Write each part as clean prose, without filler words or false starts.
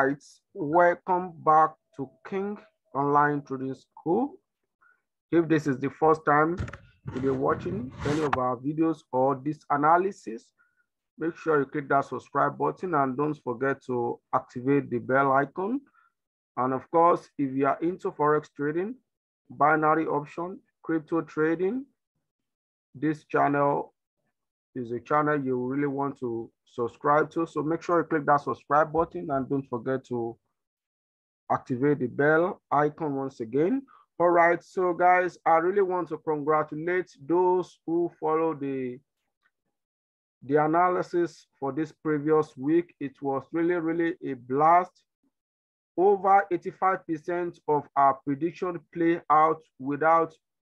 right, welcome back to King Online Trading School. If this is the first time you're watching any of our videos or this analysis, make sure you click that subscribe button and don't forget to activate the bell icon. And of course, if you are into Forex trading, binary option, crypto trading, this channel is a channel you really want to subscribe to. So make sure you click that subscribe button and don't forget to activate the bell icon once again. All right, so guys, I really want to congratulate those who follow the analysis for this previous week. It was really a blast. Over 85% of our prediction play out without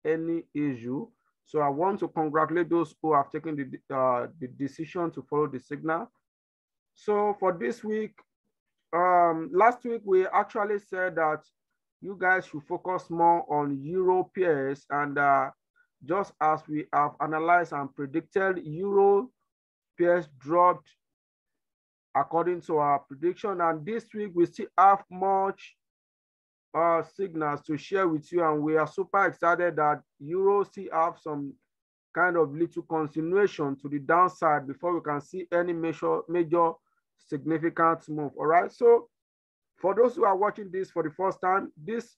any issue. So I want to congratulate those who have taken the decision to follow the signal. So for this week, last week we actually said that you guys should focus more on Euro pairs, and just as we have analyzed and predicted, Euro pairs dropped according to our prediction, and this week we still have much signals to share with you, and we are super excited that Euro still have some kind of little continuation to the downside before we can see any major significant move. All right, so for those who are watching this for the first time, this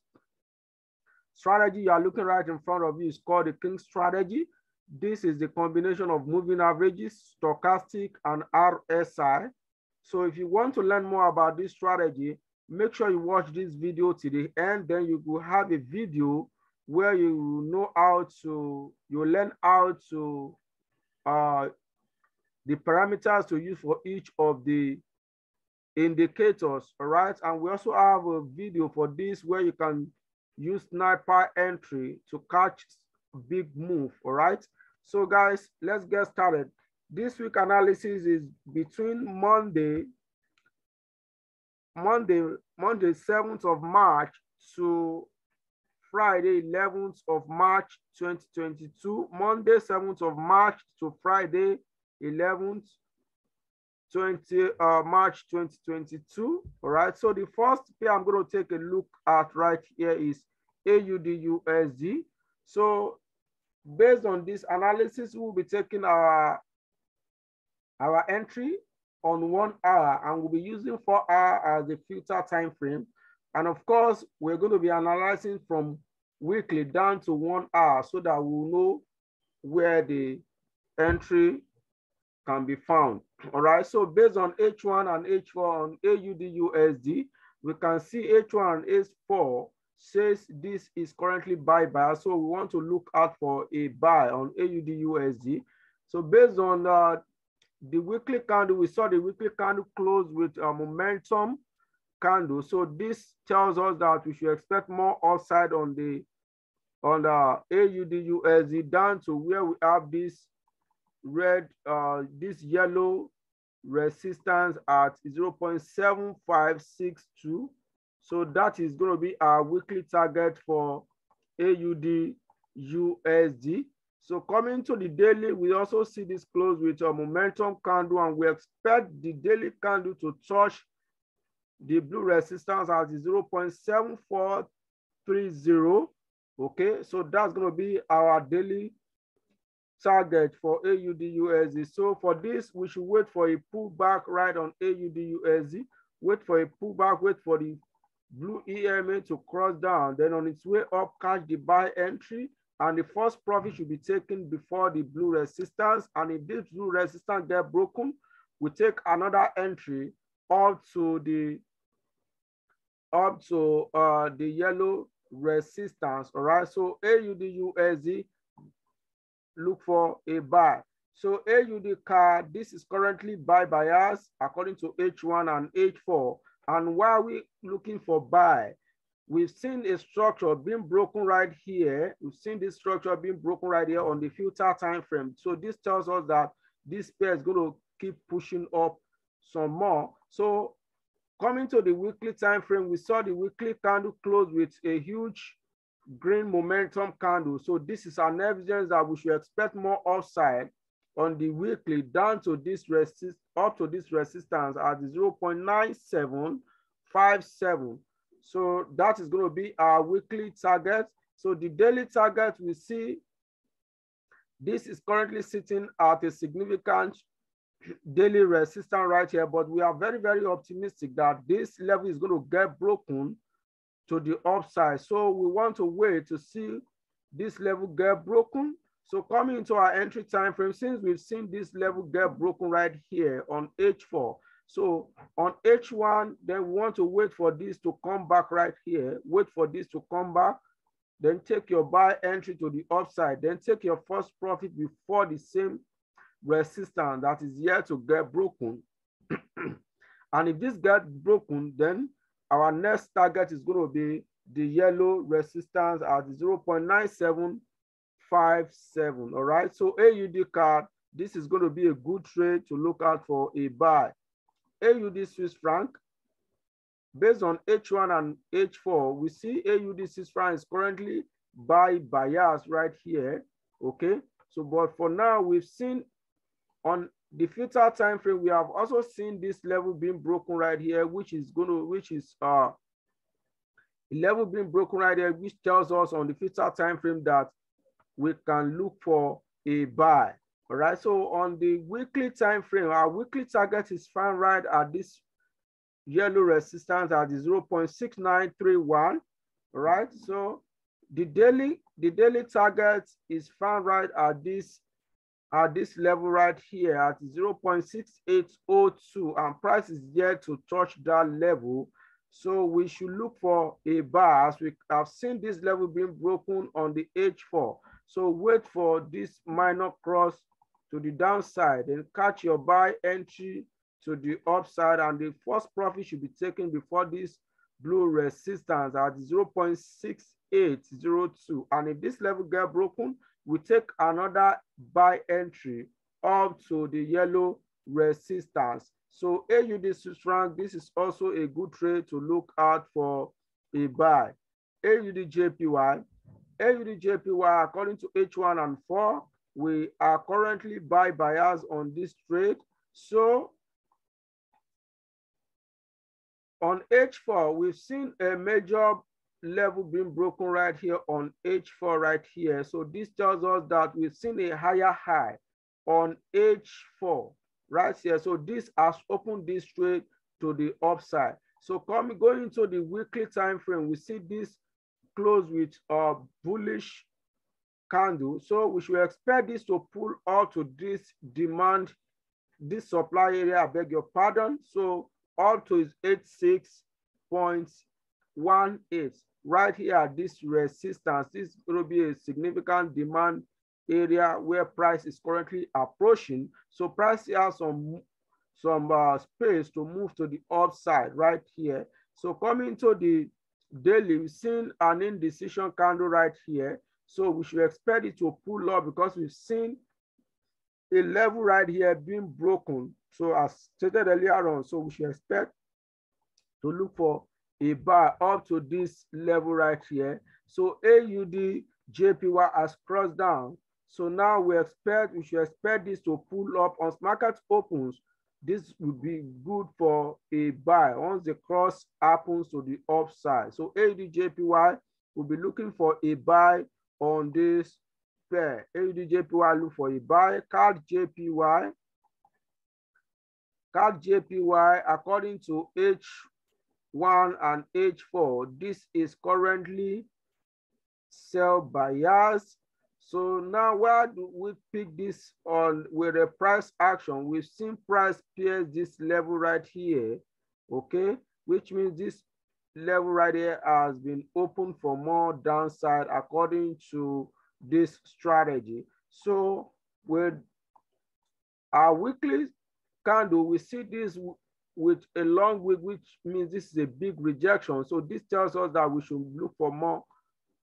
strategy you are looking right in front of you is called the King strategy. This is the combination of moving averages, stochastic, and RSI. So if you want to learn more about this strategy, make sure you watch this video to the end. Then you will have a video where you know how to, you learn how to, the parameters to use for each of the indicators, all right? And we also have a video for this where you can use sniper entry to catch big move, all right? So guys, let's get started. This week analysis is between Monday 7th of March to Friday 11th of March 2022. Monday 7th of March to Friday 11th March 2022. All right, so the first pair I'm going to take a look at right here is AUD USD. So based on this analysis, we'll be taking our entry on 1 hour, and we'll be using 4 hours as a filter time frame. And of course, we're going to be analyzing from weekly down to 1 hour so that we'll know where the entry can be found. All right, so based on H1 and H4 on AUD USD, we can see H1 and H4 says this is currently buy. So we want to look out for a buy on AUD USD. So based on the weekly candle, we saw the weekly candle close with a momentum candle. So this tells us that we should expect more upside on the AUD USD down to where we have this red, this yellow resistance at 0.7562. So that is going to be our weekly target for AUD USD. So coming to the daily, we also see this close with a momentum candle, and we expect the daily candle to touch the blue resistance at 0.7430. Okay, so that's going to be our daily target for AUD USD. So for this, we should wait for a pullback right on AUD USD, wait for a pullback, wait for the blue EMA to cross down, then on its way up, catch the buy entry, and the first profit should be taken before the blue resistance. And if this blue resistance get broken, we take another entry up to the yellow resistance. All right, so AUD USD, look for a buy. So AUD CAD, this is currently buy bias according to H1 and H4. And while we're looking for buy, we've seen a structure being broken right here. We've seen this structure being broken right here on the filter time frame. So this tells us that this pair is going to keep pushing up some more. So coming to the weekly time frame, we saw the weekly candle close with a huge green momentum candle. So this is an evidence that we should expect more upside on the weekly down to this up to this resistance at 0.97 57. So that is going to be our weekly target. So the daily target, we see this is currently sitting at a significant daily resistance right here, but we are very, very optimistic that this level is going to get broken to the upside. So we want to wait to see this level get broken. So coming into our entry time frame, since we've seen this level get broken right here on H4, so on H1, then we want to wait for this to come back right here, wait for this to come back, then take your buy entry to the upside, then take your first profit before the same resistance that is here to get broken. And if this gets broken, then our next target is going to be the yellow resistance at 0.9757. All right, so AUD card, this is going to be a good trade to look out for a buy. AUD Swiss franc, based on H1 and H4, we see AUD Swiss franc is currently buy bias right here. Okay, so but for now, we've seen on the filter time frame, we have also seen this level being broken right here, which is level being broken right here, which tells us on the filter time frame that we can look for a buy. All right, so on the weekly time frame, our weekly target is found right at this yellow resistance at 0.6931. All right, so the daily target is found right at this level right here at 0.6802, and price is yet to touch that level. So we should look for a buy, as we have seen this level being broken on the H4. So wait for this minor cross to the downside and catch your buy entry to the upside, and the first profit should be taken before this blue resistance at 0.6802. And if this level get broken, we take another buy entry up to the yellow resistance. So AUD Swiss franc, this is also a good trade to look out for a buy. AUD JPY, according to H1 and 4, we are currently buy bias on this trade. So on H4, we've seen a major level being broken right here on H4 right here. So this tells us that we've seen a higher high on H4 right here. So this has opened this trade to the upside. So going into the weekly time frame, we see this close with a bullish candle. So we should expect this to pull up to this demand, this supply area, I beg your pardon. So up to is 86.18 right here at this resistance. This is going to be a significant demand area where price is currently approaching. So price has some space to move to the upside right here. So coming to the daily, we've seen an indecision candle right here. So we should expect it to pull up because we've seen a level right here being broken. So as stated earlier on, so we should expect to look for a buy up to this level right here. So AUD JPY has crossed down. So now we should expect this to pull up. Once market opens, this will be good for a buy once the cross happens to the upside. So AUD JPY will be looking for a buy on this pair. AUD JPY look for a buy. CAD JPY, according to H1 and H4, this is currently sell bias. So now where do we pick this on with a price action? We've seen price pierce this level right here, okay, which means this level right here has been open for more downside according to this strategy. So with our weekly candle, we see this with a long wick, which means this is a big rejection. So this tells us that we should look for more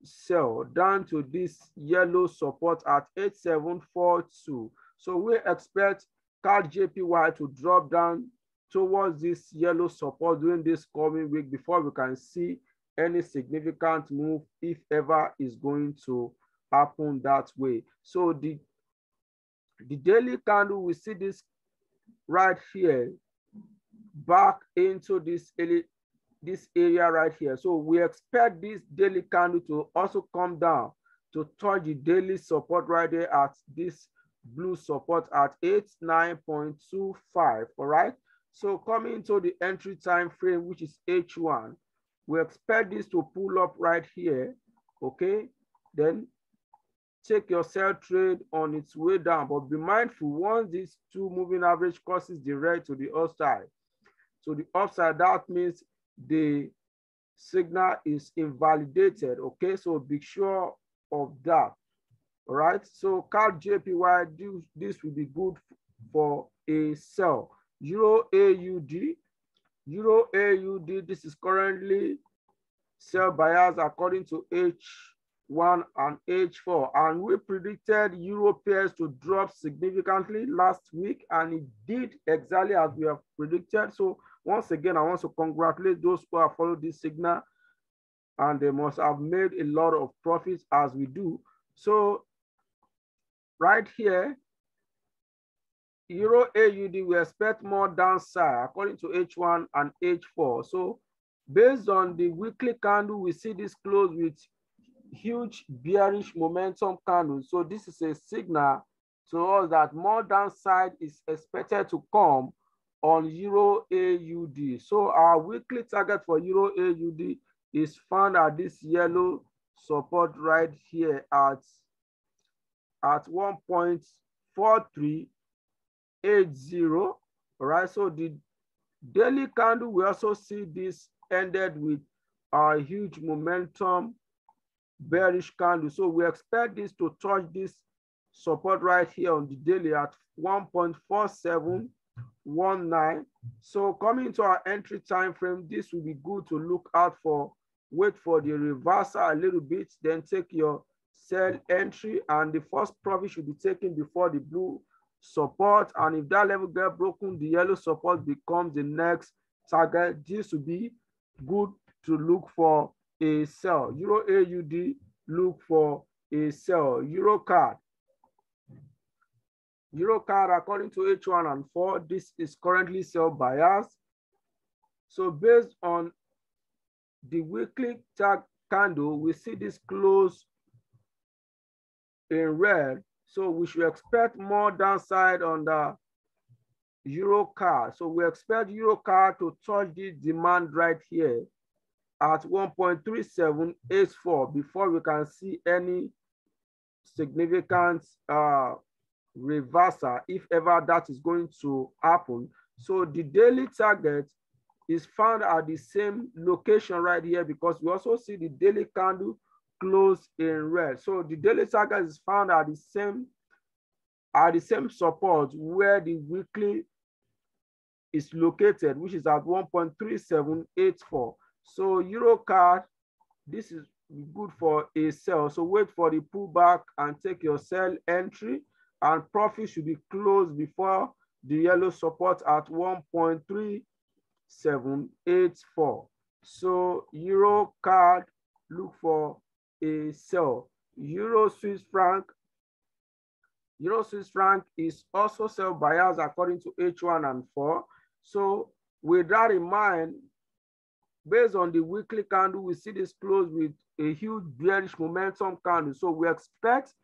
sell down to this yellow support at 8742. So we expect CAD JPY to drop down towards this yellow support during this coming week before we can see any significant move, if ever, is going to happen that way. So the daily candle, we see this right here back into this this area right here. So we expect this daily candle to also come down to touch the daily support right there at this blue support at 89.25. All right. So coming to the entry time frame, which is H1, we expect this to pull up right here. Okay. Then take your sell trade on its way down, but be mindful once these two moving average crosses the red to the upside. So the upside, that means the signal is invalidated. Okay, so be sure of that. All right, so CAD JPY, this will be good for a sell. Euro AUD, this is currently sell bias according to H1 and H4, and we predicted euro pairs to drop significantly last week, and it did exactly as we have predicted. So once again, I want to congratulate those who have followed this signal, and they must have made a lot of profits as we do. So right here, Euro AUD, we expect more downside according to H1 and H4. So based on the weekly candle, we see this close with huge bearish momentum candle. So this is a signal to us that more downside is expected to come on Euro AUD. So our weekly target for Euro AUD is found at this yellow support right here at 1.4380. All right, so the daily candle, we also see this ended with a huge momentum bearish candle. So we expect this to touch this support right here on the daily at 1.4719. So coming to our entry time frame, this will be good to look out for. Wait for the reversal a little bit, then take your sell entry, and the first profit should be taken before the blue support. And if that level gets broken, the yellow support becomes the next target. This will be good to look for a sell. Euro AUD, look for a sell. Euro card according to H1 and 4, this is currently sell bias. So based on the weekly candle, we see this close in red. So we should expect more downside on the Euro card. So we expect Euro card to touch this demand right here at 1.3784 before we can see any significant reversal, if ever that is going to happen. So the daily target is found at the same location right here, because we also see the daily candle close in red. So the daily target is found at the same support where the weekly is located, which is at 1.3784. So Euro card, this is good for a sell. So wait for the pullback and take your sell entry, and profit should be closed before the yellow support at 1.3784. So Euro card, look for a sell. Euro Swiss franc is also sell bias according to H1 and 4. So with that in mind, based on the weekly candle, we see this close with a huge bearish momentum candle. So we expect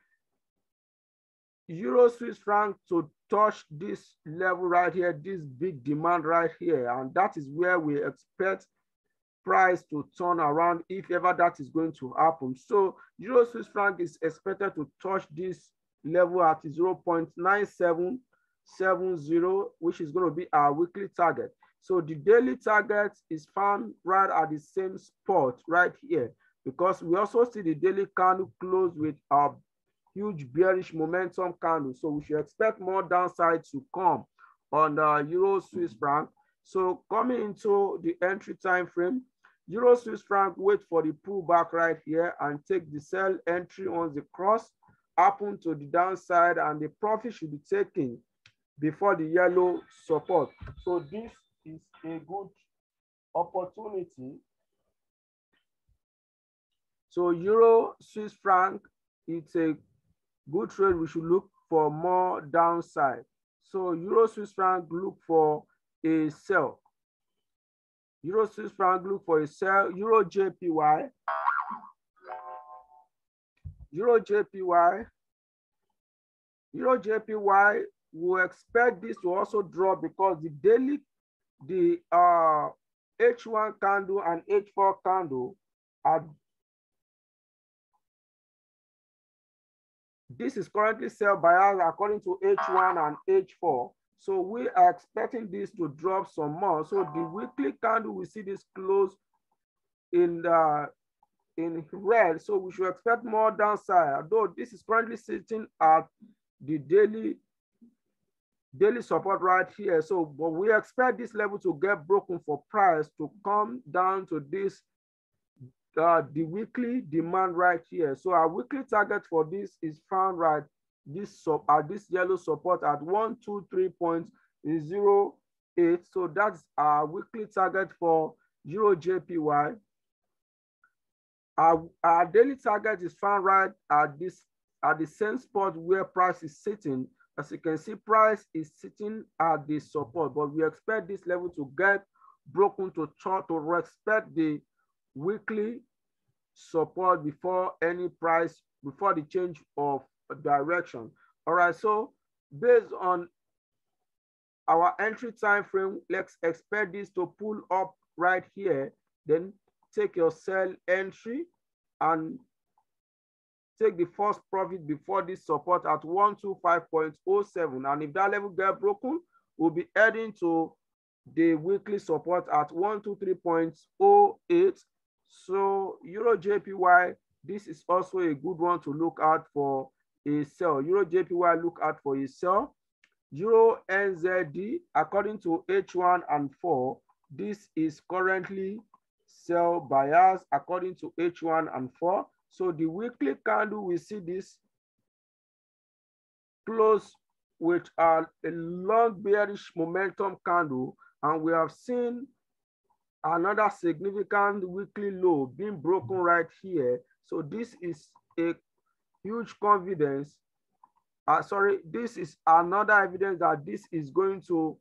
Euro Swiss franc to touch this level right here, this big demand right here. And that is where we expect price to turn around, if ever that is going to happen. So Euro Swiss franc is expected to touch this level at 0.9770, which is going to be our weekly target. So the daily target is found right at the same spot right here, because we also see the daily candle close with a huge bearish momentum candle. So we should expect more downside to come on the Euro Swiss franc. So coming into the entry time frame, Euro Swiss franc, wait for the pullback right here and take the sell entry on the cross happen to the downside, and the profit should be taken before the yellow support. So this is a good opportunity. So Euro Swiss franc, it's a good trade. We should look for more downside. So Euro Swiss franc, look for a sell. Euro Swiss franc, look for a sell. Euro JPY. Euro JPY. Euro JPY, we expect this to also drop because the daily, the H1 candle and H4 candle are, this is currently sell bias according to H1 and H4. So we are expecting this to drop some more. So the weekly candle, we see this close in red. So we should expect more downside. Although this is currently sitting at the daily support right here. So, but we expect this level to get broken for price to come down to this, the weekly demand right here. So our weekly target for this is found right this yellow support at 123.08. So that's our weekly target for Euro JPY. Our daily target is found right at the same spot where price is sitting. As you can see, price is sitting at the support, but we expect this level to get broken to respect the weekly support before any price, before the change of direction. All right, so based on our entry time frame, let's expect this to pull up right here. Then take your sell entry and take the first profit before this support at 125.07. And if that level gets broken, we'll be heading to the weekly support at 123.08. So Euro JPY, this is also a good one to look out for a sell. Euro JPY, look out for a sell. Euro NZD, according to H1 and 4, this is currently sell bias according to H1 and 4. So the weekly candle, we see this close with a long bearish momentum candle, and we have seen another significant weekly low being broken right here. So this is a huge confidence. This is another evidence that this is going to,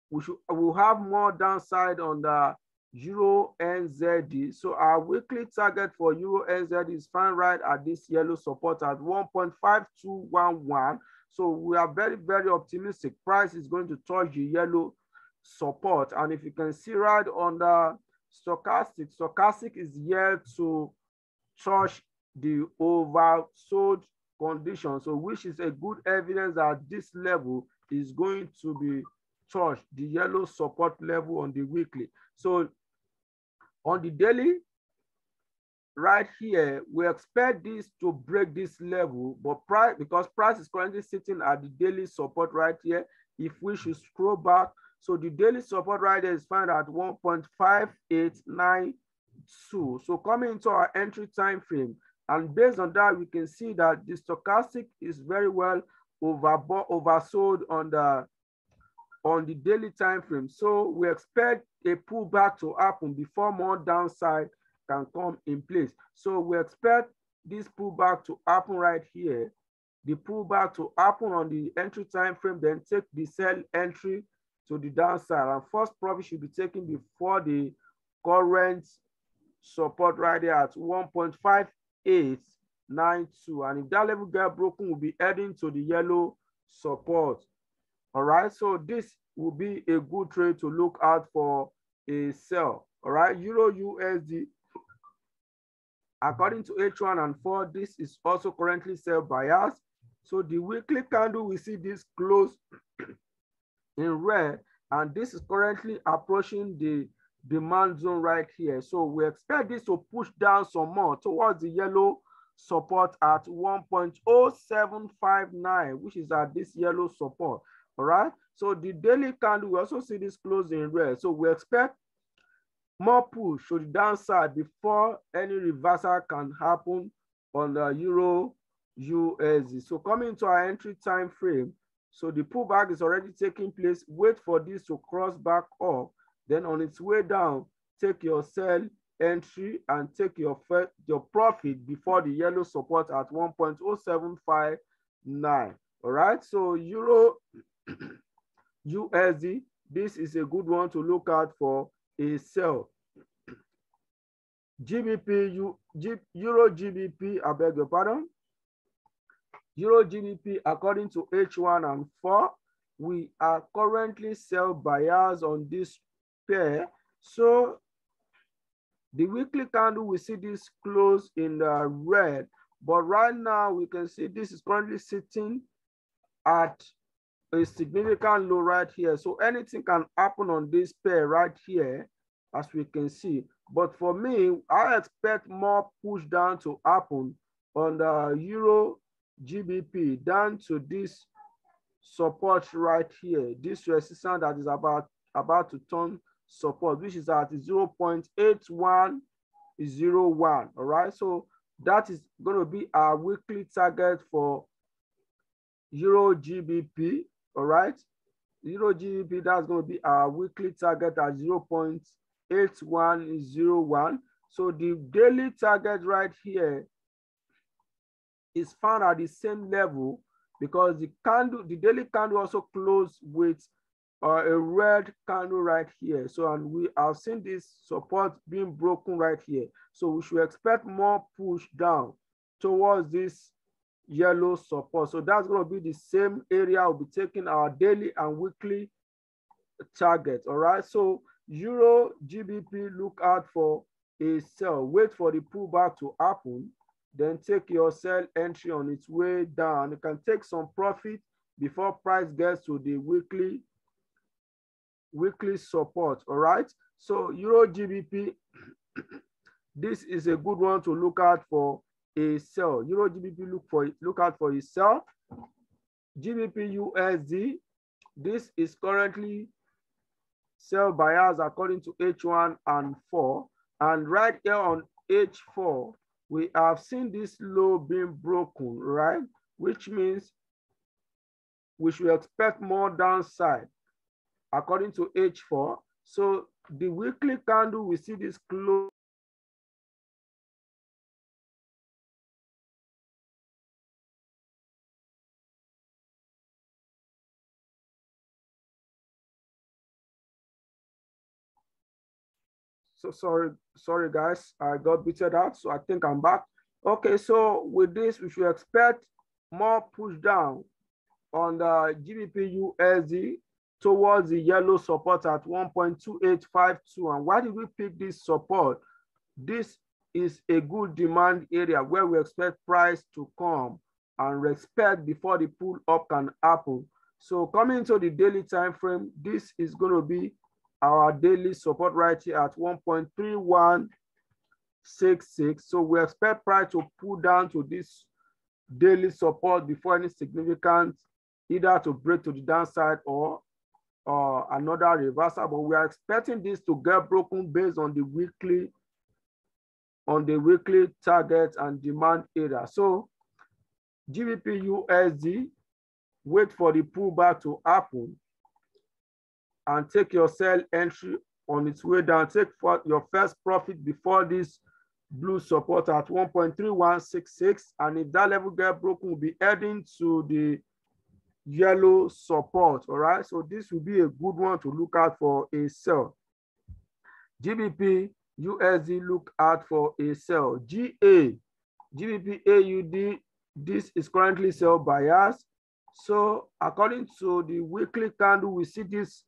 we'll have more downside on the Euro NZD. So our weekly target for Euro NZD is found right at this yellow support at 1.5211. So we are very, very optimistic. Price is going to touch the yellow support. And if you can see right on the stochastic is here to touch the oversold condition. So which is a good evidence that this level is going to be touched, the yellow support level on the weekly. So on the daily, right here, we expect this to break this level, but because price is currently sitting at the daily support right here, if we should scroll back, so the daily support right there is found at 1.5892. So coming into our entry time frame, and based on that, we can see that the stochastic is very well oversold on the daily time frame. So we expect a pullback to happen before more downside can come in place. So we expect this pullback to happen right here, the pullback to happen on the entry time frame, then take the sell entry to the downside, and first profit should be taken before the current support right there at 1.5892. And if that level gets broken, we'll be heading to the yellow support. All right, so this will be a good trade to look out for a sell. All right, Euro USD, according to H1 and 4, this is also currently sell bias. So the weekly candle, we see this close in red, and this is currently approaching the demand zone right here. So we expect this to push down some more towards the yellow support at 1.0759, which is at this yellow support. All right, so the daily candle, we also see this close in red. So we expect more push to the downside before any reversal can happen on the Euro USD. So coming to our entry time frame, so the pullback is already taking place. Wait for this to cross back up. Then on its way down, take your sell entry and take your profit before the yellow support at 1.0759. All right, so Euro USD, this is a good one to look out for a sell. Euro GBP, I beg your pardon. Euro GBP, according to H1 and 4, we are currently sell buyers on this pair. So the weekly candle, we see this close in the red, but right now we can see this is currently sitting at a significant low right here. So anything can happen on this pair right here, as we can see. But for me, I expect more push down to happen on the Euro GBP down to this support right here, this resistance that is about to turn support, which is at 0.8101. All right, so that is going to be our weekly target for Euro GBP. All right, Euro GBP, that's going to be our weekly target at 0.8101. So the daily target right here is found at the same level, because the daily candle also closed with a red candle right here. So, and we have seen this support being broken right here. So we should expect more push down towards this yellow support. So that's going to be the same area we'll be taking our daily and weekly target. All right. So Euro GBP, look out for a sell. Wait for the pullback to happen. Then take your sell entry on its way down. You can take some profit before price gets to the weekly support. All right. So Euro GBP, this is a good one to look out for a sell. Euro GBP, look out for a sell. GBP USD, this is currently sell buyers according to H1 and 4. And right here on H4, we have seen this low being broken, right? Which means we should expect more downside according to H4. So the weekly candle, we see this close. So sorry guys, I got booted out, so I think I'm back. Okay, so with this, we should expect more push down on the GBP USD towards the yellow support at 1.2852. And why did we pick this support? This is a good demand area where we expect price to come and respect before the pull up can happen. So coming to the daily time frame, this is going to be our daily support right here at 1.3166. So we expect price to pull down to this daily support before any significant, either to break to the downside or another reversal. But we are expecting this to get broken based on the weekly target and demand area. So GBP USD, wait for the pullback to happen and take your sell entry on its way down. Take for your first profit before this blue support at 1.3166. And if that level gets broken, we'll be heading to the yellow support. All right. So this will be a good one to look out for a sell. GBP USD, look out for a sell. GBP AUD, this is currently sell buyers. So according to the weekly candle, we see this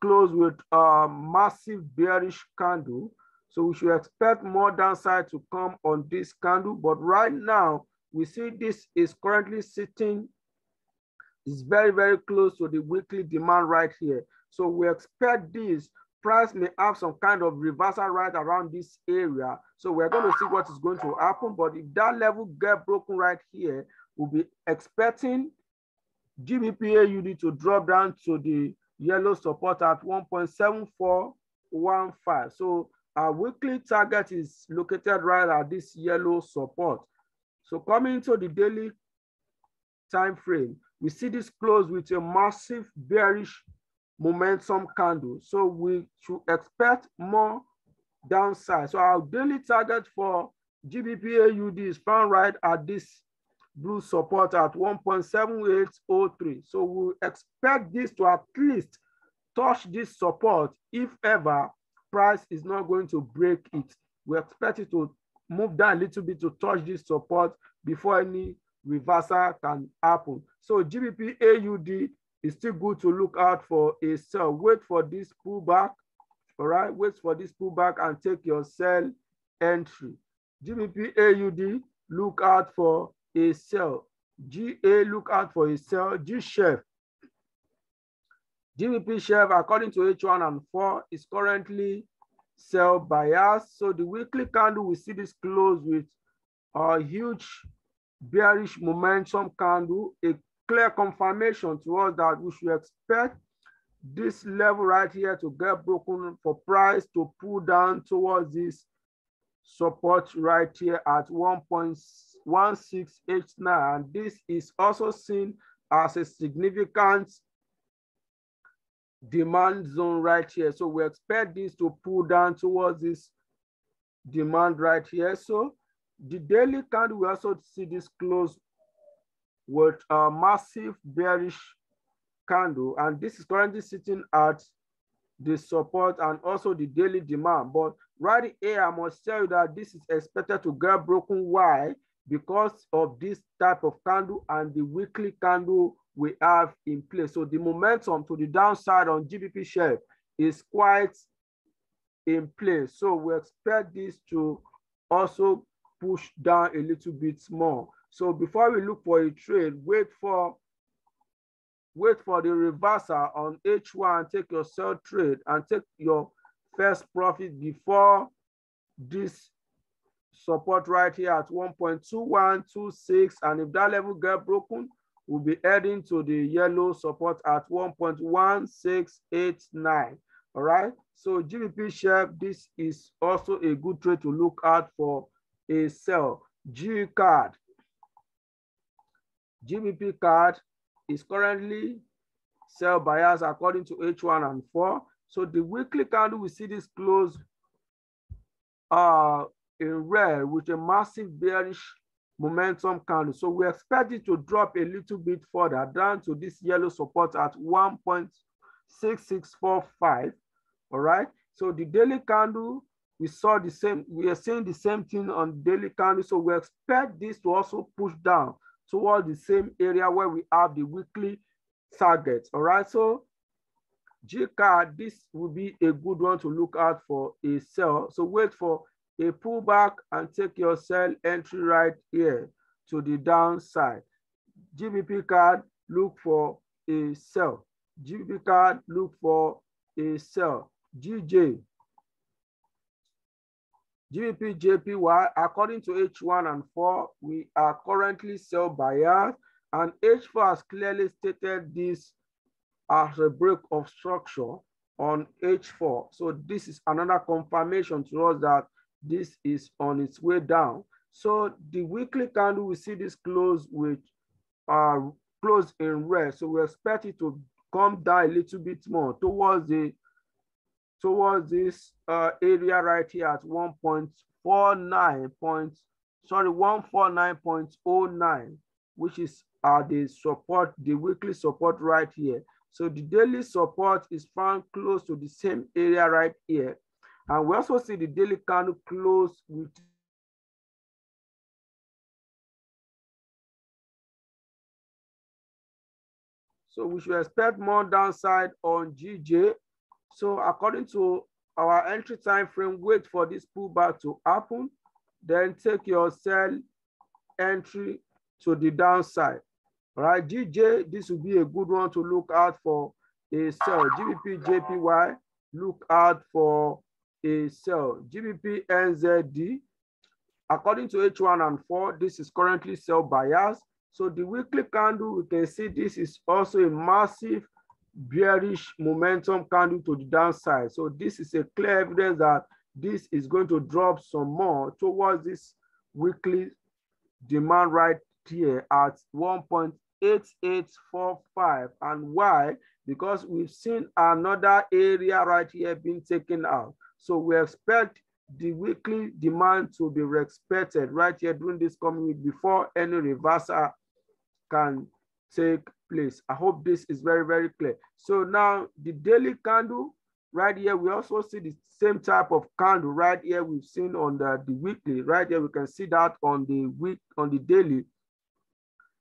close with a massive bearish candle. So we should expect more downside to come on this candle. But right now, we see this is currently sitting, is very, very close to the weekly demand right here. So we expect this price may have some kind of reversal right around this area. So we're going to see what is going to happen. But if that level get broken right here, we'll be expecting GBP AUD to drop down to the yellow support at 1.7415. So our weekly target is located right at this yellow support. So coming to the daily time frame, we see this close with a massive bearish momentum candle. So we should expect more downside. So our daily target for GBP AUD is found right at this blue support at 1.7803. So we expect this to at least touch this support if ever price is not going to break it. We expect it to move down a little bit to touch this support before any reversal can happen. So GBP AUD is still good to look out for a sell. Wait for this pullback. All right, wait for this pullback and take your sell entry. GBP AUD, look out for a sell. GA, look out for a sell. G-Chef. GBP Chef, according to H1 and 4, is currently sell bias. So the weekly candle, we see this close with a huge bearish momentum candle, a clear confirmation to us that we should expect this level right here to get broken for price to pull down towards this support right here at 1.1689. And this is also seen as a significant demand zone right here. So we expect this to pull down towards this demand right here. So the daily candle, we also see this close with a massive bearish candle, and this is currently sitting at the support and also the daily demand. But right here, I must tell you that this is expected to get broken. Why? Because of this type of candle and the weekly candle we have in place. So the momentum to the downside on GBP share is quite in place. So we expect this to also push down a little bit more. So before we look for a trade, wait for the reversal on H1, take your sell trade and take your first profit before this support right here at 1.2126. And if that level get broken, we'll be heading to the yellow support at 1.1689. All right. So GBP share, this is also a good trade to look out for a sell. G card. GBP card is currently sell bias according to H1 and 4. So the weekly candle, we see this close in red with a massive bearish momentum candle. So we expect it to drop a little bit further down to this yellow support at 1.6645. All right. So the daily candle, we saw the same, we are seeing the same thing on daily candle. So we expect this to also push down toward the same area where we have the weekly target. All right. So G card, this will be a good one to look out for a sell. So wait for a pullback and take your sell entry right here to the downside. GBP card, look for a sell. GBP card, look for a sell. GJ. GBP JPY, according to H1 and 4, we are currently sell bias, and H4 has clearly stated this as a break of structure on H4. So this is another confirmation to us that this is on its way down. So the weekly candle, we see this close with close in red. So we expect it to come down a little bit more towards this area right here at 149.09, which is the support, the weekly support right here. So the daily support is found close to the same area right here. And we also see the daily candle close with so we should expect more downside on GJ. So according to our entry time frame, wait for this pullback to happen, then take your sell entry to the downside. All right, GJ, this will be a good one to look out for a sell. GBP JPY, look out for a sell. GBP NZD, according to H1 and 4, this is currently sell bias. So the weekly candle, we can see this is also a massive bearish momentum candle to the downside. So this is a clear evidence that this is going to drop some more towards this weekly demand right here at 1.8845. And why? Because we've seen another area right here being taken out. So we expect the weekly demand to be respected right here during this coming week before any reversal can take place. I hope this is very, very clear. So now the daily candle right here, we also see the same type of candle right here we've seen on the weekly. Right here, we can see that on the daily.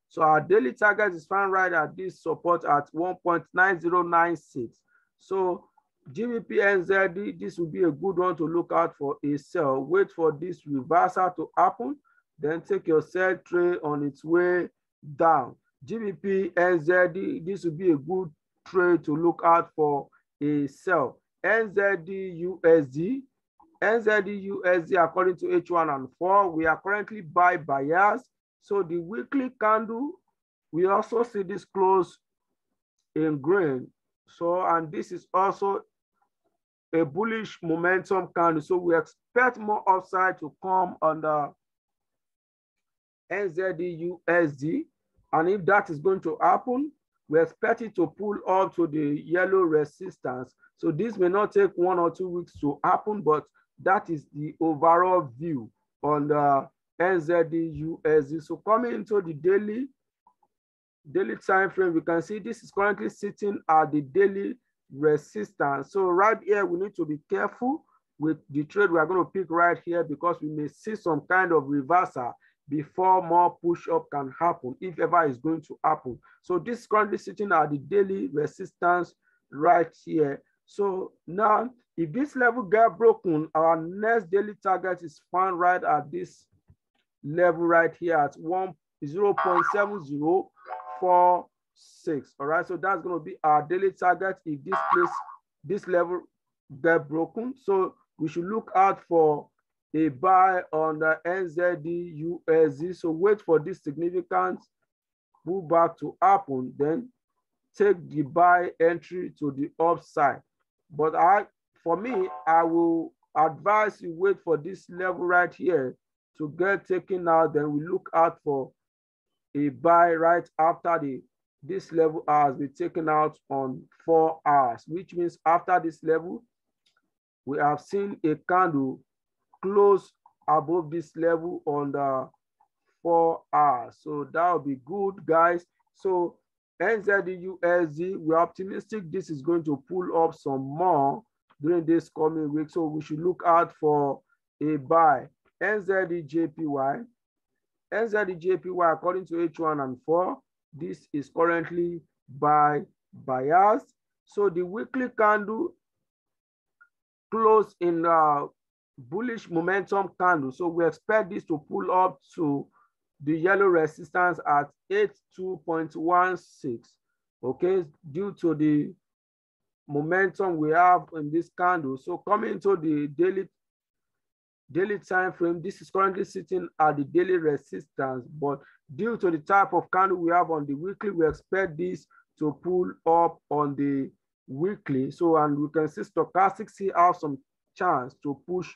So our daily target is found right at this support at 1.9096. So GBP NZD, this will be a good one to look out for a sell. Wait for this reversal to happen, then take your sell trade on its way down. GBP NZD, this will be a good trade to look out for a sell. NZD USD, according to H1 and 4, we are currently buyers. So the weekly candle, we also see this close in green. So, and this is also a bullish momentum candle. So we expect more upside to come on the NZD USD. And if that is going to happen, we expect it to pull up to the yellow resistance. So this may not take 1 or 2 weeks to happen, but that is the overall view on the NZD USD. So coming into the daily time frame, we can see this is currently sitting at the daily resistance. So right here, we need to be careful with the trade we are going to pick right here, because we may see some kind of reversal before more push up can happen, if ever is going to happen. So this is currently sitting at the daily resistance right here. So now, if this level get broken, our next daily target is found right at this level right here at 0.7046. All right, so that's going to be our daily target if this level get broken. So we should look out for a buy on the NZD USD. So wait for this significant pullback to happen, then take the buy entry to the upside. But for me, I will advise you wait for this level right here to get taken out. Then we look out for a buy right after this level has been taken out on 4 hours, which means after this level, we have seen a candle close above this level on the 4 hours. So that will be good, guys. So NZD USD, we're optimistic this is going to pull up some more during this coming week. So we should look out for a buy. NZD JPY, according to H1 and 4, this is currently buyers. So the weekly candle closed in bullish momentum candle. So we expect this to pull up to the yellow resistance at 82.16. Okay, due to the momentum we have in this candle. So coming to the daily time frame, this is currently sitting at the daily resistance, but due to the type of candle we have on the weekly, we expect this to pull up on the weekly. So, and we can see stochastic still have some chance to push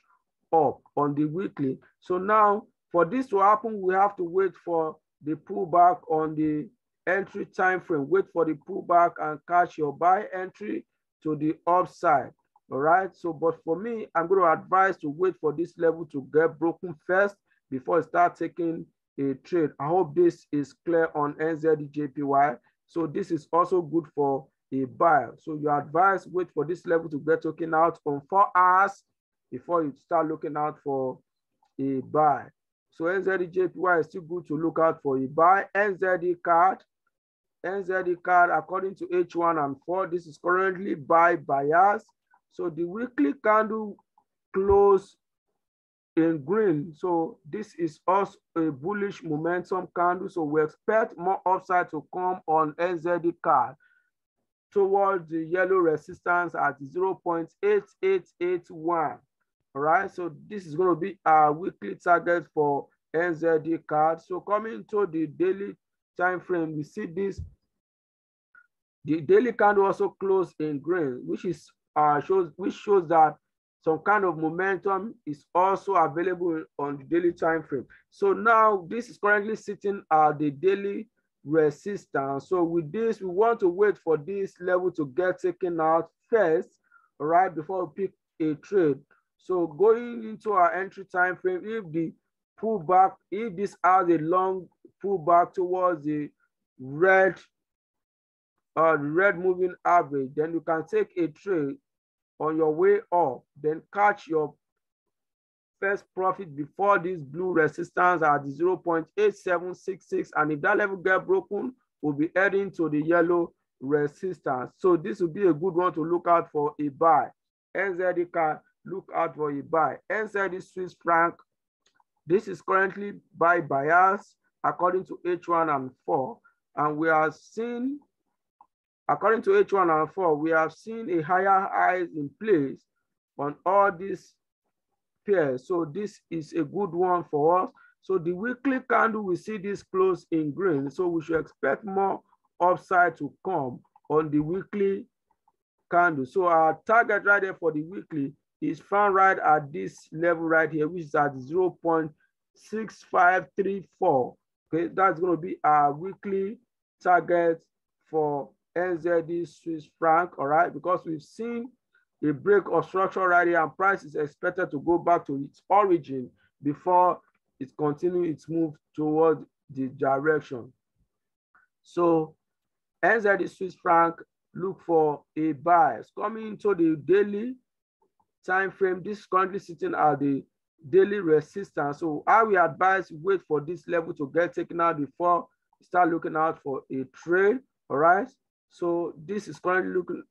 up on the weekly. So now, for this to happen, we have to wait for the pullback on the entry time frame. Wait for the pullback and catch your buy entry to the upside. All right. So, but for me, I'm going to advise to wait for this level to get broken first before I start taking a trade. I hope this is clear on NZD JPY. So this is also good for a buy. So you advise wait for this level to get taken out on 4 hours before you start looking out for a buy. So NZD JPY is still good to look out for a buy. NZD card, according to H1 and 4, this is currently buyers. So the weekly candle closed in green. So this is also a bullish momentum candle. So we expect more upside to come on NZD card towards the yellow resistance at 0.8881. All right. So this is going to be our weekly target for NZD card. So coming to the daily time frame, we see this. The daily candle also closed in green, which is shows that some kind of momentum is also available on the daily time frame. So now this is currently sitting at the daily resistance. So with this, we want to wait for this level to get taken out first, all right, before we pick a trade. So going into our entry time frame, if the pullback, if this has a long pullback towards the red red moving average, then you can take a trade on your way up, then catch your first profit before this blue resistance at 0.8766, and if that level get broken, we'll be heading to the yellow resistance. So this will be a good one to look out for a buy. NZD can look out for a buy. NZD Swiss franc, this is currently buy bias according to H1 and 4, and we are seeing, according to H1 and 4, we have seen a higher highs in place on all these pairs. So this is a good one for us. So the weekly candle, we see this close in green. So we should expect more upside to come on the weekly candle. So our target right there for the weekly is found right at this level right here, which is at 0.6534. Okay, that's going to be our weekly target for NZD Swiss franc, all right, because we've seen a break of structure right here, and price is expected to go back to its origin before it continues its move toward the direction. So NZD Swiss franc, look for a buy. It's coming into the daily time frame. This is currently sitting at the daily resistance. So I will advise wait for this level to get taken out before you start looking out for a trade. All right. So this is currently looking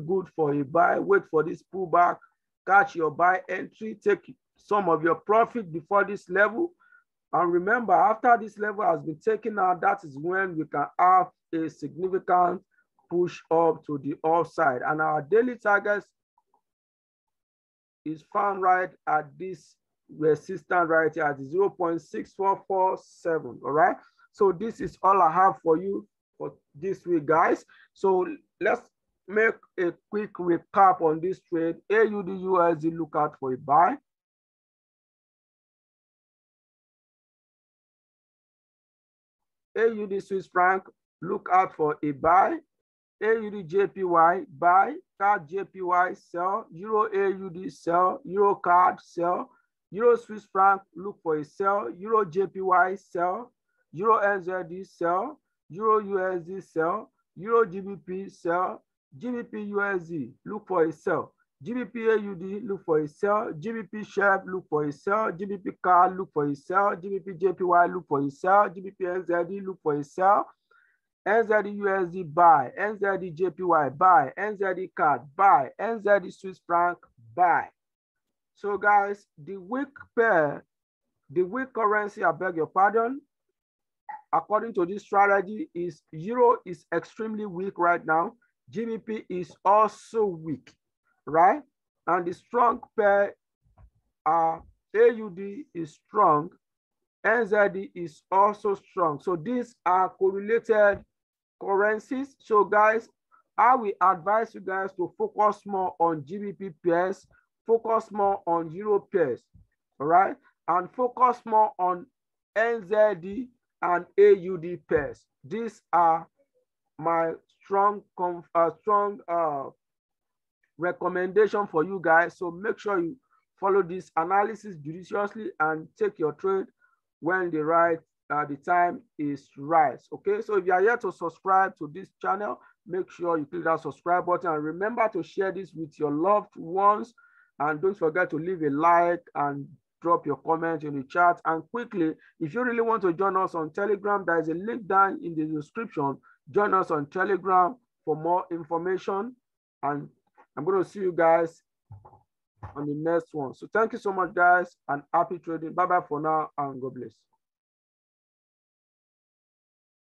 good for a buy. Wait for this pullback, catch your buy entry, take some of your profit before this level. And remember, after this level has been taken out, that is when we can have a significant push up to the upside. And our daily targets is found right at this resistance right here at 0.6447. All right. So this is all I have for you for this week, guys. So let's make a quick recap on this trade. AUD USD, look out for a buy. AUD Swiss franc, look out for a buy. AUD JPY, buy. CAD JPY, sell. Euro AUD, sell. Euro CAD, sell. Euro Swiss franc, look for a sell. Euro JPY, sell. Euro NZD, sell. Euro USD, sell. Euro GBP, sell. GBP USD, look for a sell. GBP AUD, look for a sell. GBP SHEP, look for a sell. GBP CAD, look for a sell. GBP JPY, look for a sell. GBP NZD, look for a sell. NZD USD, buy. NZD JPY, buy. NZD CAD, buy. NZD Swiss franc, buy. So guys, the weak pair, the weak currency, I beg your pardon, according to this strategy, is Euro is extremely weak right now. GBP is also weak, right? And the strong pair are AUD is strong, NZD is also strong. So these are correlated currencies. So guys, I will advise you guys to focus more on GBP pairs, focus more on Euro pairs, all right? And focus more on NZD and AUD pairs. These are my strong recommendation for you guys. So make sure you follow this analysis judiciously and take your trade when the time is right. Okay, so if you are yet to subscribe to this channel, make sure you click that subscribe button, and remember to share this with your loved ones, and don't forget to leave a like and drop your comment in the chat. And quickly, if you really want to join us on Telegram, there is a link down in the description. Join us on Telegram for more information, and I'm going to see you guys on the next one. So thank you so much, guys, and happy trading. Bye-bye for now, and God bless.